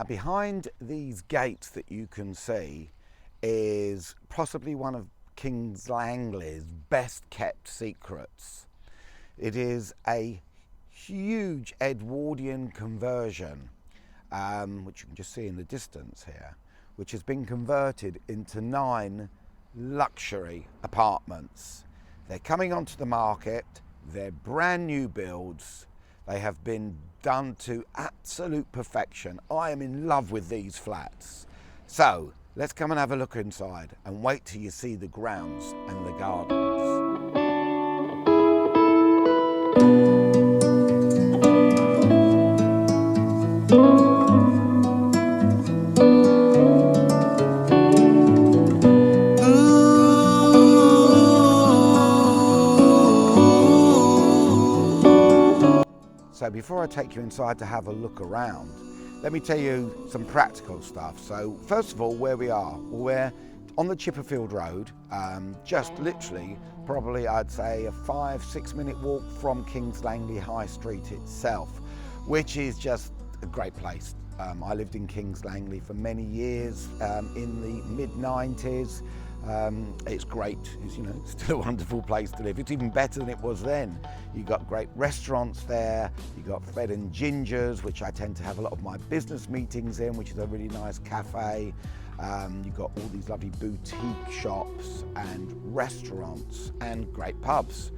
Now behind these gates that you can see is possibly one of King Langley's best kept secrets. It is a huge Edwardian conversion, which you can just see in the distance here, which has been converted into 9 luxury apartments. They're coming onto the market, they're brand new builds, they have been done to absolute perfection. I am in love with these flats. So let's come and have a look inside and wait till you see the grounds and the gardens. So before I take you inside to have a look around, let me tell you some practical stuff. So first of all, where we are, we're on the Chipperfield Road, just literally probably I'd say a 5-6 minute walk from King's Langley High Street itself, which is just a great place. I lived in King's Langley for many years in the mid-90s. It's great, it's still a wonderful place to live. It's even better than it was then. You've got great restaurants there, you've got Fred and Ginger's, which I tend to have a lot of my business meetings in, which is a really nice cafe. You've got all these lovely boutique shops and restaurants and great pubs.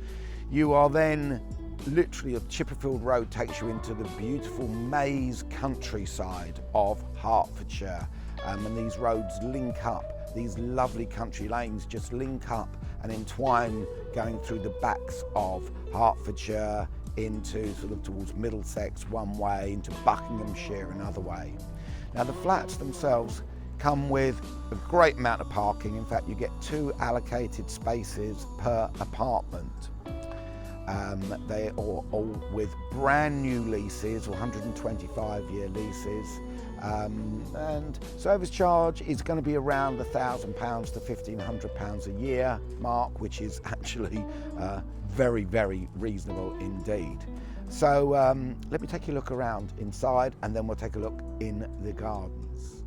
You are then literally, Chipperfield Road takes you into the beautiful maze countryside of Hertfordshire, and these roads link up. These lovely country lanes just link up and entwine, going through the backs of Hertfordshire into sort of towards Middlesex one way, into Buckinghamshire another way. Now the flats themselves come with a great amount of parking. In fact, you get 2 allocated spaces per apartment. They are all with brand new leases, or 125-year leases. And service charge is going to be around £1,000 to £1,500 a year mark, which is actually very, very reasonable indeed. So let me take you a look around inside, and then we'll take a look in the gardens.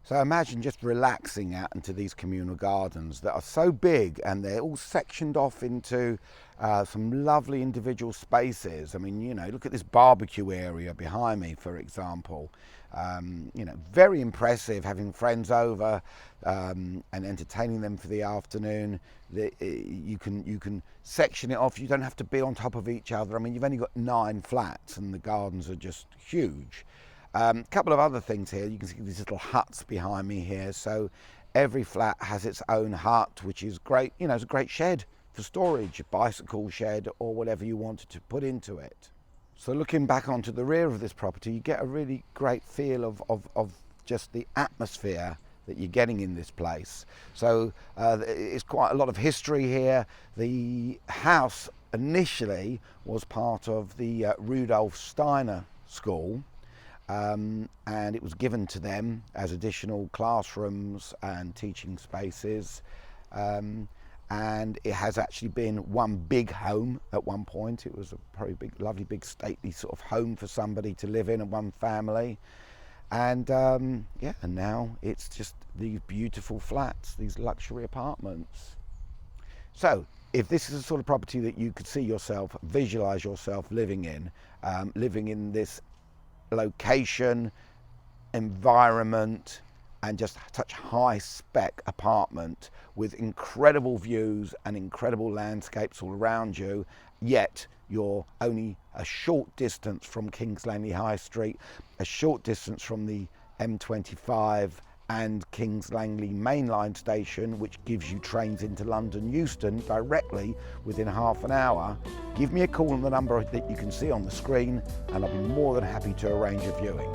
So imagine just relaxing out into these communal gardens that are so big, and they're all sectioned off into some lovely individual spaces. I mean, look at this barbecue area behind me, for example. Very impressive, having friends over and entertaining them for the afternoon. You can section it off. You don't have to be on top of each other. I mean, you've only got 9 flats and the gardens are just huge. A couple of other things here. You can see these little huts behind me here. So every flat has its own hut, which is great. It's a great shed for storage, a bicycle shed or whatever you wanted to put into it. So looking back onto the rear of this property, you get a really great feel of just the atmosphere that you're getting in this place. So it's quite a lot of history here. The house initially was part of the Rudolf Steiner School, and it was given to them as additional classrooms and teaching spaces. And it has actually been one big home at one point. It was a very big, lovely, big, stately sort of home for somebody to live in, and one family. And yeah, and now it's just these beautiful flats, these luxury apartments. So if this is the sort of property that you could see yourself, visualize yourself living in this location, environment, and just such high spec apartment with incredible views and incredible landscapes all around you, yet you're only a short distance from Kings Langley High Street, a short distance from the M25 and Kings Langley mainline station, which gives you trains into London Euston directly within half an hour. Give me a call on the number that you can see on the screen, and I'll be more than happy to arrange a viewing.